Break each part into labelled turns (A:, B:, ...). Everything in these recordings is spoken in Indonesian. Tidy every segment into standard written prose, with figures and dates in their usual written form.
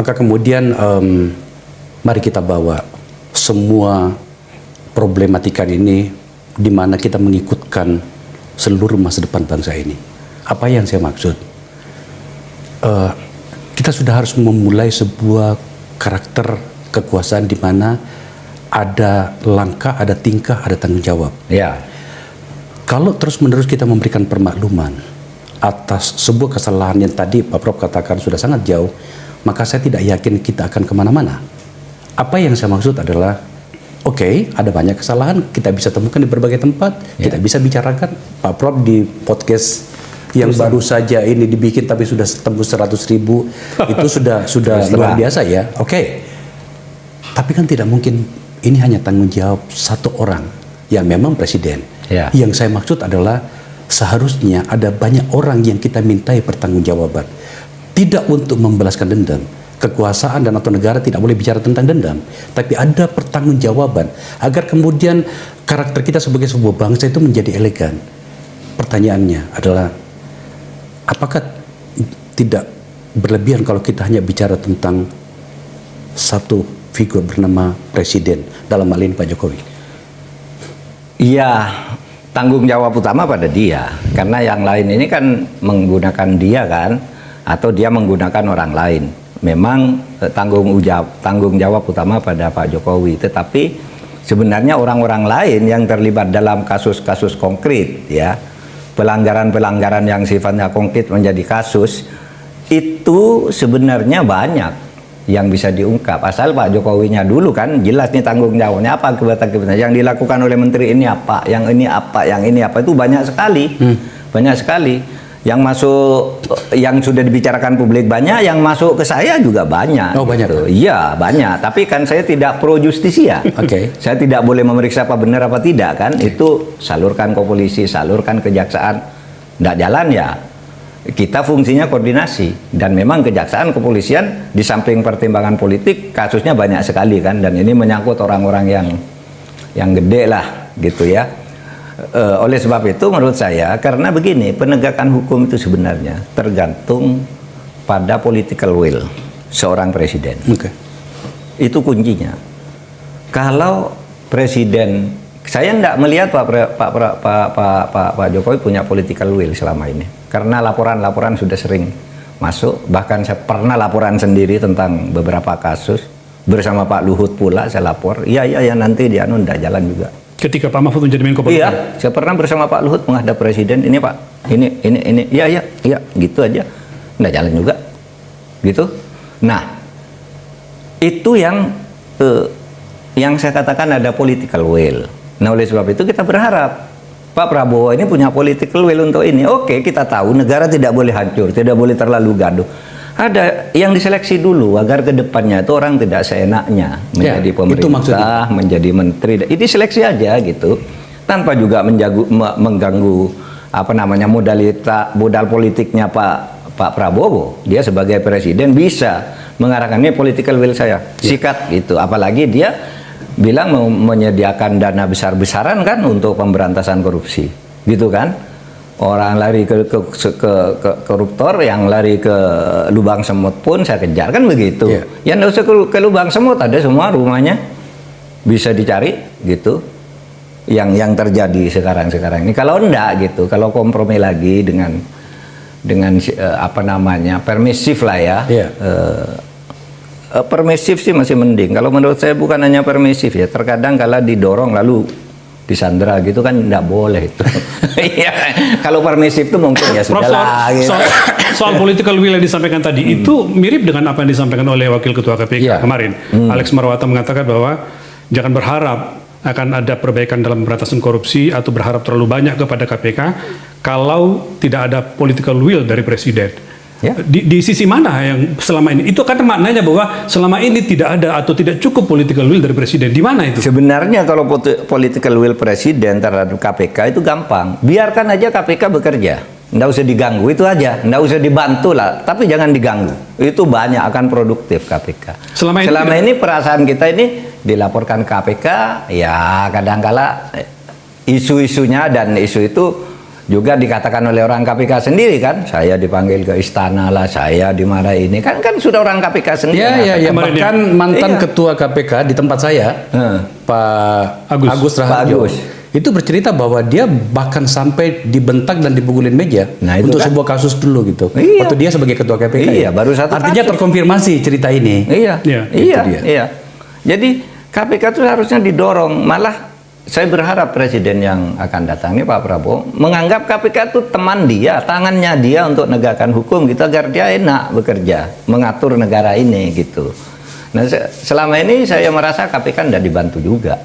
A: Maka kemudian mari kita bawa semua problematika ini di mana kita mengikutkan seluruh masa depan bangsa ini. Apa yang saya maksud? Kita sudah harus memulai sebuah karakter kekuasaan di mana ada langkah, ada tingkah, ada tanggung jawab.
B: Ya.
A: Kalau terus-menerus kita memberikan permakluman atas sebuah kesalahan yang tadi Pak Prof katakan sudah sangat jauh, maka saya tidak yakin kita akan kemana-mana. Apa yang saya maksud adalah, oke, ada banyak kesalahan, kita bisa temukan di berbagai tempat, kita bisa bicarakan. Pak Prof di podcast yang baru saja ini dibikin tapi sudah tembus 100.000, itu sudah luar biasa ya. Oke. Tapi kan tidak mungkin ini hanya tanggung jawab satu orang yang memang presiden. Yang saya maksud adalah seharusnya ada banyak orang yang kita mintai pertanggungjawaban. Tidak untuk membalaskan dendam. Kekuasaan dan atau negara tidak boleh bicara tentang dendam, tapi ada pertanggungjawaban agar kemudian karakter kita sebagai sebuah bangsa itu menjadi elegan. Pertanyaannya adalah, apakah tidak berlebihan kalau kita hanya bicara tentang satu figur bernama presiden, dalam hal ini Pak Jokowi?
B: Iya, tanggung jawab utama pada dia, karena yang lain ini kan menggunakan dia kan, atau dia menggunakan orang lain. Memang tanggung jawab utama pada Pak Jokowi, tetapi sebenarnya orang-orang lain yang terlibat dalam kasus-kasus konkret, ya, pelanggaran-pelanggaran yang sifatnya konkret menjadi kasus, itu sebenarnya banyak yang bisa diungkap, asal Pak Jokowinya dulu kan jelas nih tanggung jawabnya apa, akibat-akibatnya yang dilakukan oleh menteri ini apa, yang ini apa, yang ini apa, itu banyak sekali. Banyak sekali yang masuk, yang sudah dibicarakan publik banyak, yang masuk ke saya juga banyak.
A: Oh, banyak.
B: Gitu. Iya, banyak, tapi kan saya tidak pro justisia. Saya tidak boleh memeriksa apa benar apa tidak kan. Itu salurkan ke polisi, salurkan ke kejaksaan. Nggak jalan ya, kita fungsinya koordinasi, dan memang kejaksaan, kepolisian di samping pertimbangan politik kasusnya banyak sekali kan, dan ini menyangkut orang-orang yang gede lah gitu ya. Oleh sebab itu menurut saya, karena begini, penegakan hukum itu sebenarnya tergantung pada political will seorang presiden. Itu kuncinya. Kalau presiden, saya tidak melihat Pak Jokowi punya political will selama ini. Karena laporan-laporan sudah sering masuk, bahkan saya pernah laporan sendiri tentang beberapa kasus bersama Pak Luhut pula, saya lapor. Iya nanti dia tidak jalan juga.
A: Ketika Pak Mahfud menjadi Menko Polhukam.
B: Iya, saya pernah bersama Pak Luhut menghadap presiden, ini Pak, ini, iya, gitu aja, nggak jalan juga, gitu. Nah, itu yang saya katakan ada political will. Nah, oleh sebab itu kita berharap Pak Prabowo ini punya political will untuk ini. Oke, kita tahu negara tidak boleh hancur, tidak boleh terlalu gaduh. Ada yang diseleksi dulu agar ke depannya itu orang tidak seenaknya menjadi pemerintah, menjadi menteri. Ini seleksi aja gitu, tanpa juga mengganggu apa namanya modal politiknya Pak Prabowo. Dia sebagai presiden bisa mengarahkan, ini political will saya, sikat gitu. Apalagi dia bilang mau menyediakan dana besar-besaran kan untuk pemberantasan korupsi, gitu kan? Orang lari ke koruptor, yang lari ke lubang semut pun saya kejar, kan begitu. Yang nggak usah ke lubang semut, ada semua rumahnya bisa dicari gitu. Yang terjadi sekarang ini. Kalau enggak gitu, kalau kompromi lagi dengan apa namanya permisif lah ya. Permisif sih masih mending. Kalau menurut saya bukan hanya permisif ya, terkadang kalau didorong lalu disandera gitu kan nggak boleh itu. Kalau permisif itu mungkin ya sudah lah. Gitu.
A: Soal political will yang disampaikan tadi itu mirip dengan apa yang disampaikan oleh Wakil Ketua KPK kemarin. Alex Marwata mengatakan bahwa jangan berharap akan ada perbaikan dalam pemberantasan korupsi atau berharap terlalu banyak kepada KPK kalau tidak ada political will dari presiden. Di sisi mana yang selama ini? Itu kan maknanya bahwa selama ini tidak ada atau tidak cukup political will dari presiden. Di mana itu?
B: Sebenarnya kalau political will presiden terhadap KPK itu gampang. Biarkan aja KPK bekerja. Nggak usah diganggu, itu aja. Nggak usah dibantu lah, tapi jangan diganggu. Itu banyak akan produktif KPK. Selama ini perasaan kita ini dilaporkan KPK, ya kadang-kala isu-isunya dan isu itu juga dikatakan oleh orang KPK sendiri kan, saya dipanggil ke istana lah, saya di mana ini kan sudah orang KPK sendiri.
A: Ya,
C: Kemarin
A: bahkan mantan ketua KPK di tempat saya, Pak Agus Raharjo,
B: Agus.
A: itu bercerita bahwa dia bahkan sampai dibentak dan dipukulin meja
B: Nah, itu
A: untuk
B: kan
A: sebuah kasus dulu gitu.
B: Iya.
A: Waktu dia sebagai ketua KPK.
B: Iya, baru satu
A: Artinya
B: kasus.
A: terkonfirmasi cerita ini.
B: Iya,
C: Iya,
B: iya,
A: itu dia.
B: iya. Jadi KPK itu harusnya didorong. Malah saya berharap presiden yang akan datang ini Pak Prabowo menganggap KPK itu teman dia, tangannya dia untuk menegakkan hukum gitu agar dia enak bekerja, mengatur negara ini gitu. Nah, selama ini saya merasa KPK tidak dibantu juga.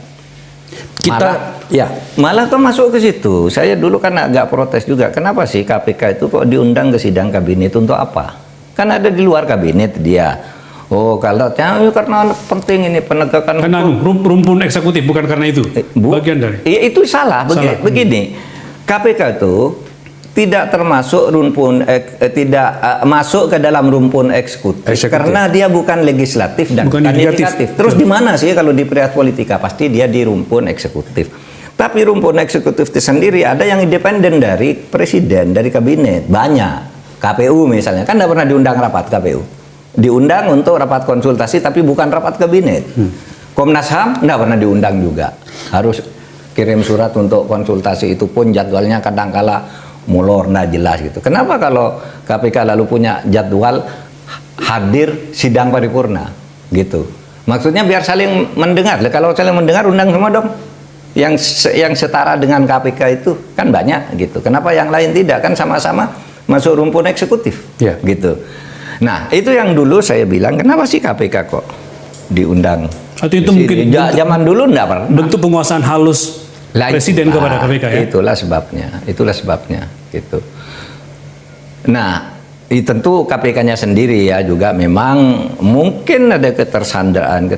B: Malah kok masuk ke situ. Saya dulu kan agak protes juga. Kenapa sih KPK itu kok diundang ke sidang kabinet untuk apa? Kan ada di luar kabinet dia. Oh, kalau karena penting ini penegakan
C: Karena
B: hukum.
C: rumpun eksekutif, bukan karena itu. Bagian dari.
B: Iya, itu salah. Begini, KPK itu tidak termasuk masuk ke dalam rumpun eksekutif karena dia bukan legislatif dan bukan yudikatif. Terus di mana sih kalau di Periat Politika? Pasti dia di rumpun eksekutif. Tapi rumpun eksekutif itu sendiri ada yang independen dari presiden, dari kabinet. Banyak. KPU misalnya kan tidak pernah diundang rapat KPU. Diundang untuk rapat konsultasi tapi bukan rapat kabinet. Komnas HAM tidak pernah diundang juga. Harus kirim surat untuk konsultasi, itu pun jadwalnya kadang-kala molor, nggak jelas gitu. Kenapa kalau KPK lalu punya jadwal hadir sidang paripurna gitu? Maksudnya biar saling mendengar. Kalau saling mendengar undang semua dong. Yang setara dengan KPK itu kan banyak gitu. Kenapa yang lain tidak? Kan sama-sama masuk rumpun eksekutif gitu. Nah, itu yang dulu saya bilang, kenapa sih KPK kok diundang?
C: Atau itu mungkin
B: zaman dulu enggak pernah.
C: Bentuk penguasaan halus presiden kepada KPK ya?
B: Itulah sebabnya gitu. Nah, tentu KPK-nya sendiri ya juga memang mungkin ada ketersandraan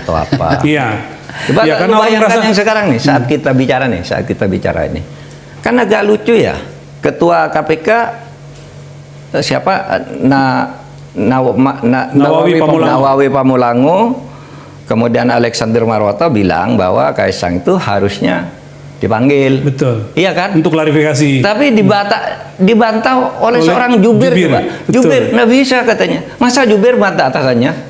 B: atau apa.
C: Iya.
B: Coba
C: ya, karena
B: bayangkan yang sekarang nih, saat kita bicara ini. Kan agak lucu ya, ketua KPK siapa Nawawi Pamulango, kemudian Alexander Marwata bilang bahwa Kaisang itu harusnya dipanggil.
C: Betul.
B: Iya kan?
C: Untuk klarifikasi.
B: Tapi dibantah oleh seorang jubir. Jubir nggak bisa katanya. Masa jubir bantah atasannya?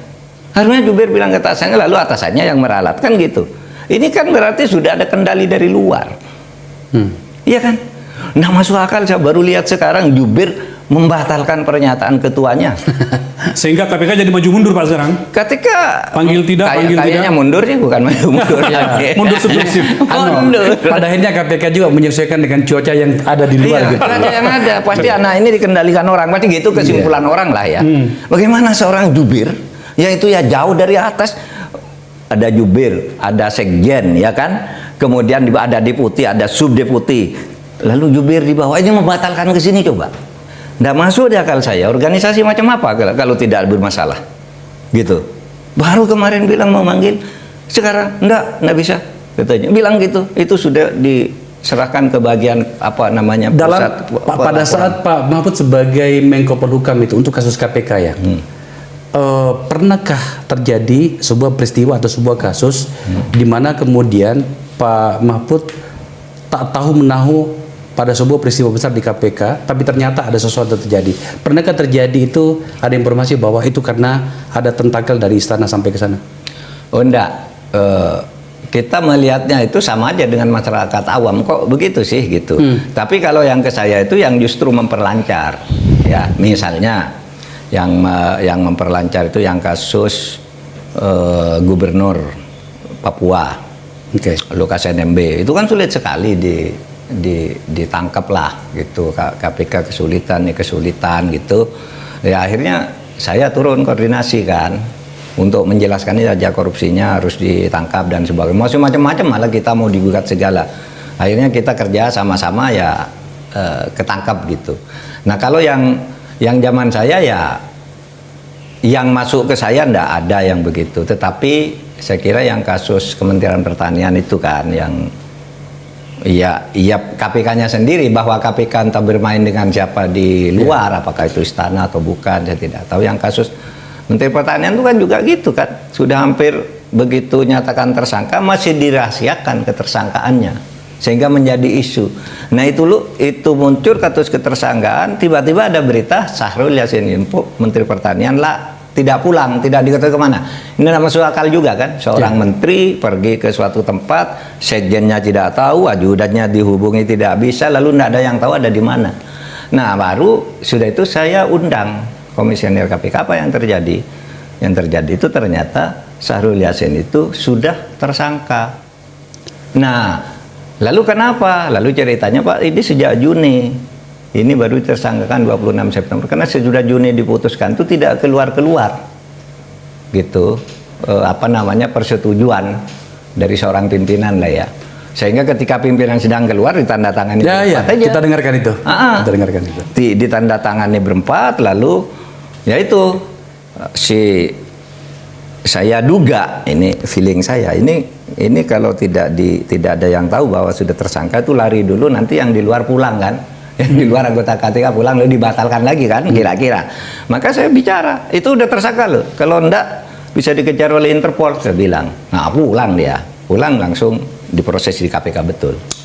B: Harusnya jubir bilang ke atasannya, lalu atasannya yang meralat kan gitu. Ini kan berarti sudah ada kendali dari luar. Iya kan? Nah, masuk akal. Saya baru lihat sekarang jubir membatalkan pernyataan ketuanya.
A: Sehingga KPK jadi maju mundur Pak sekarang.
B: Ketika
A: panggil tidak,
B: kayaknya mundur sih, bukan maju mundur.
A: Mundur subjektif. Pada akhirnya KPK juga menyesuaikan dengan cuaca yang ada di luar gitu.
B: Cuaca yang ada, pasti anak ini dikendalikan orang, pasti gitu kesimpulan orang lah ya. Bagaimana seorang jubir yang itu ya jauh dari atas, ada jubir, ada sekjen ya kan, kemudian ada deputi, ada subdeputi, lalu jubir di bawah ini membatalkan ke sini coba. Nggak masuk di akal saya, organisasi macam apa kalau tidak bermasalah gitu. Baru kemarin bilang mau manggil, sekarang nggak bisa katanya, bilang gitu. Itu sudah diserahkan ke bagian apa namanya pusat.
A: Pada saat Pak Mahfud sebagai Menko Polhukam itu untuk kasus KPK ya, pernahkah terjadi sebuah peristiwa atau sebuah kasus di mana kemudian Pak Mahfud tak tahu menahu pada sebuah peristiwa besar di KPK, tapi ternyata ada sesuatu terjadi? Pernahkah terjadi itu, ada informasi bahwa itu karena ada tentakel dari istana sampai ke sana?
B: Oh enggak, kita melihatnya itu sama aja dengan masyarakat awam, kok begitu sih gitu. Tapi kalau yang ke saya itu yang justru memperlancar, ya misalnya yang memperlancar itu yang kasus Gubernur Papua, Lukas NMB, itu kan sulit sekali ditangkap lah gitu. KPK kesulitan gitu ya, akhirnya saya turun koordinasi kan untuk menjelaskan ini aja, korupsinya harus ditangkap dan sebagainya, macam-macam, malah kita mau digugat segala. Akhirnya kita kerja sama-sama ya, ketangkap gitu. Nah, kalau yang zaman saya ya, yang masuk ke saya ndak ada yang begitu, tetapi saya kira yang kasus Kementerian Pertanian itu kan yang iya KPK-nya sendiri, bahwa KPK entah bermain dengan siapa di luar, apakah itu istana atau bukan, saya tidak tahu. Yang kasus Menteri Pertanian itu kan juga gitu kan, sudah hampir begitu nyatakan tersangka masih dirahasiakan ketersangkaannya sehingga menjadi isu. Nah itu muncul kasus ketersangkaan, tiba-tiba ada berita Syahrul Yassin Limpo Menteri Pertanian tidak pulang, tidak diketahui kemana. Ini nama masuk akal juga kan, seorang menteri pergi ke suatu tempat, sekjennya tidak tahu, ajudannya dihubungi tidak bisa, lalu tidak ada yang tahu ada di mana. Nah baru sudah itu saya undang komisioner KPK, apa yang terjadi? Yang terjadi itu ternyata Syahrul Yassin itu sudah tersangka. Nah lalu kenapa? Lalu ceritanya Pak, ini sejak Juni, ini baru tersangkakan 26 September, karena sudah Juni diputuskan itu tidak keluar-keluar gitu, persetujuan dari seorang pimpinan lah ya, sehingga ketika pimpinan sedang keluar ditandatangani
A: ya,
B: aja.
A: kita dengarkan itu. Kita dengarkan itu.
B: Ditandatangani berempat, lalu ya itu saya duga, ini feeling saya, ini kalau tidak ada yang tahu bahwa sudah tersangka itu lari dulu, nanti yang di luar pulang kan, yang di luar anggota KPK pulang lalu dibatalkan lagi kan, kira-kira. Maka saya bicara, itu udah tersangka loh, kalau enggak bisa dikejar oleh Interpol, saya bilang. Nah pulang dia, pulang langsung diproses di KPK betul.